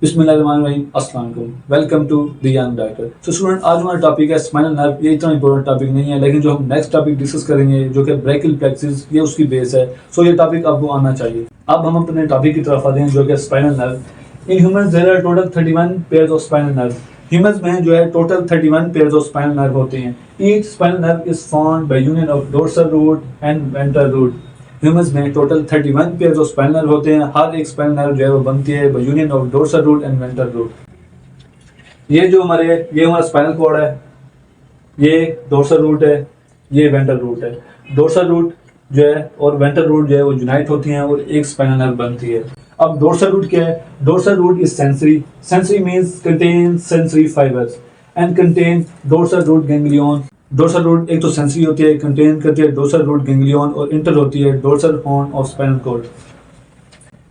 बिस्मिल्लाहिर्रहमानिर्रहीम, अस्सलाम वालेकुम, welcome to the young doctor. So student, आज हमारा टॉपिक है स्पाइनल नर्व। ये इतना इंपॉर्टेंट टॉपिक नहीं है, लेकिन जो हम नेक्स्ट टॉपिक डिस्कस करेंगे जो कि ब्रेकियल प्लेक्सिस, ये उसकी बेस है। सो ये टॉपिक आपको आना चाहिए। अब हम अपने टॉपिक की तरफ आते हैं जो कि spinal nerve. In humans there are total 31 pairs of spinal nerve. Humans में जो है total 31 pairs of spinal nerve होते हैं। Each spinal nerve is formed by union of dorsal root and ventral root. Humans में total 31 pairs of spinal nerve होते हैं। हर एक spinal nerve जो है वो बनती है by union of dorsal root and ventral root. ये हमारा स्पाइनल कॉर्ड है, ये डोर्सल रूट है, ये वेंट्रल रूट है। डोर्सल रूट जो है और वेंट्रल रूट जो है वो यूनाइट होती हैं और एक स्पाइनल नर्व बनती है। अब डोर्सल रूट क्या है? Dorsal root is sensory. Sensory means contain sensory fibres and contain dorsal root ganglion. Dorsal root एक तो सेंसरी होती है, कंटेन करती है डोर्सल रूट गैंग्लियन और इंटर होती है dorsal horn of spinal cord.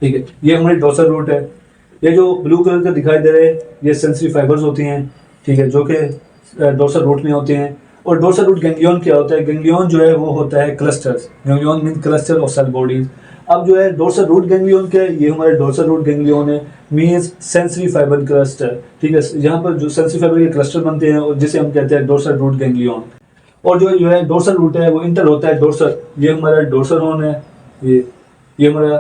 ठीक है, ये हमारी डोर्सल रूट है। ये जो ब्लू कलर के दिखाई दे रहे हैं ये सेंसरी फाइबर्स होती हैं, ठीक है, जो कि डोर्सल रूट में होते हैं। और डोर्सल रूट गैंग्लियन क्या होता है? गैंग्लियन जो है वो होता है clusters. Ganglion mean cluster of cell bodies. अब जो है डोर्सल रूट गैंग्लियन क्या है? ये हमारे डोर्सल रूट गैंग्लियन है, मीन्स सेंसरी फाइबर क्लस्टर। ठीक है, यहाँ पर जो सेंसरी फाइबर के क्लस्टर बनते हैं और जिसे हम कहते हैं डोर्सल रूट गैंग्लियन। और जो है डोर्सल रूट है वो इंटर होता है डोर्सल। ये हमारा डोर्सल हॉर्न है, ये हमारा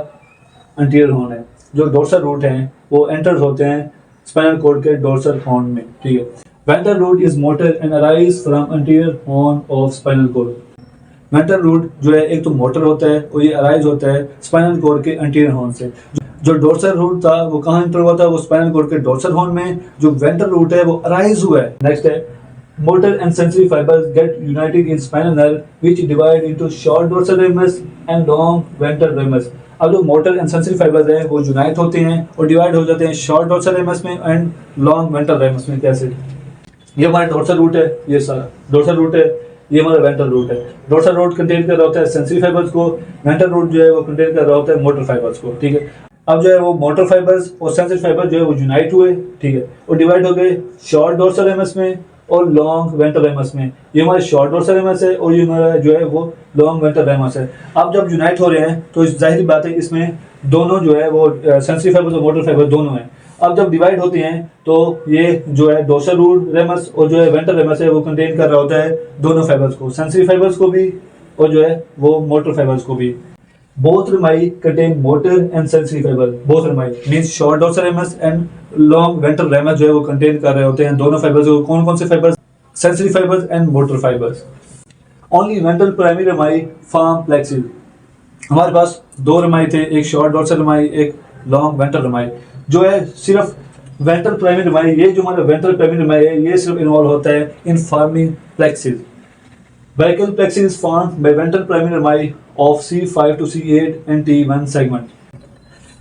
एंटीरियर हॉर्न है। जो डोर्सल रूट हैं वो एंटर होते हैं स्पाइनल कॉर्ड के डोर्सल हॉर्न में। ठीक है, ventral root is motor and arise from anterior horn of spinal cord. Ventral root जो है एक तो मोटर होता है और ये अराइज होता है स्पाइनल कॉर्ड के एंटीरियर हॉर्न से। जो डोर्सल रूट था वो कहाँ एंटर हुआ था? वो स्पाइनल कॉर्ड के डोर्सल हॉर्न में। जो वेंट्रल रूट है वो अराइज हुआ है। नेक्स्ट है motor and sensory fibers get united in spinal nerve which divide into short dorsal ramus and long ventral ramus। अब जो मोटर एंड सेंसरी फाइबर्स हैं वो यूनाइट होते हैं और डिवाइड हो जाते हैं शॉर्ट डोर्सल रेमस में एंड लॉन्ग वेंट्रल रेमस में। कैसे? ये हमारा डोर्सल रूट है, ये सारा डोर्सल रूट है, ये हमारा वेंट्रल रूट है। डोर्सल रूट कंटेन कर रहा होता है सेंसरी फाइबर्स को, वेंट्रल रूट जो है वो कंटेन कर रहा होता है मोटर फाइबर्स को। ठीक है, अब जो है वो मोटर फाइबर्स और सेंसरी फाइबर जो है वो यूनाइट हुए, ठीक है, और डिवाइड हो गए शॉर्ट डोर्सल रेमस में और लॉन्ग वेंट्रल रेमस में। ये हमारे शॉर्ट डोर्सल रेमस है और ये हमारा जो है वो लॉन्ग वेंट्रल रेमस है। अब जब यूनाइट हो रहे हैं तो जाहिर बात है इसमें दोनों जो है वो सेंसरी फाइबर्स और मोटर फाइबर दोनों हैं। अब जब डिवाइड होते हैं तो ये जो है डोर्सल रूट रेमस और जो है वेंट्रल रेमस है वो कंटेन कर रहा होता है दोनों फाइबर्स को, सेंसरी फाइबर्स को भी और जो है वो मोटर फाइबर्स को भी। Both rami contain motor and sensory fiber. Both rami means short dorsal ramus and long ventral ramus जो है वो contain कर रहे होते हैं दोनों fibers। कौन कौन से fibers? Sensory fibers and motor fibers. Only ventral primary rami form plexus. हमारे पास दो रमाई थे, एक short dorsal रमाई, एक long ventral रमाई। जो है सिर्फ ventral primary रमाई, ये जो हमारा ventral primary रमाई है ये सिर्फ इन्वॉल्व होता है in forming plexus। Brachial plexus is formed by ventral primary rami of C5 to C8 and T1 segment।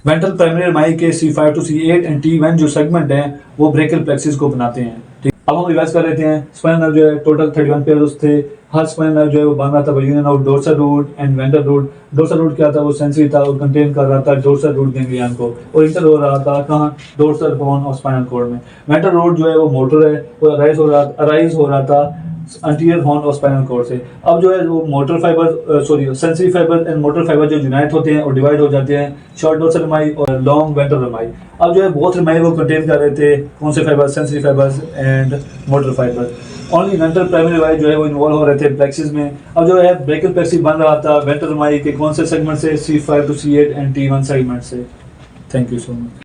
Ventral primary rami के C5 to C8 and T1 जो सेगमेंट हैं वो brachial plexus को बनाते हैं। ठीक, अब हम रिवाइज कर लेते हैं। स्पाइनल नर्व जो है टोटल 31 पेयर्स थे। हर स्पाइनल नर्व जो है वो बन रहा था union of dorsal root and ventral root. Dorsal root क्या था? वो सेंसरी था और कंटेन कर रहा था डोर्सल रूट गैंग्लियन को और इंटर हो रहा था कहाँ? Dorsal horn of spinal cord में। वेंट्रल रूट जो है वो मोटर है और अराइज हो रहा था anterior horn of spinal cord से। अब जो है वो motor fibre sensory fibre and motor fibre जो यूनाइट होते हैं और डिवाइड हो जाते हैं शॉर्ट डोर्सल रमाई और लॉन्ग वेंट्रल रमाई। अब जो है बोथ रमाई वो कंटेन कर रहे थे कौन से fibre? Sensory fibres and motor fibre. Only ventral primary Ramai जो है वो इन्वॉल्व हो रहे थे प्लेक्सिस में। अब जो है ब्रेकियल प्लेक्सिस बन रहा था वेंट्रल रमाई के कौन से सेगमेंट से? C5 to C8 and T1 segment से। Thank you so much.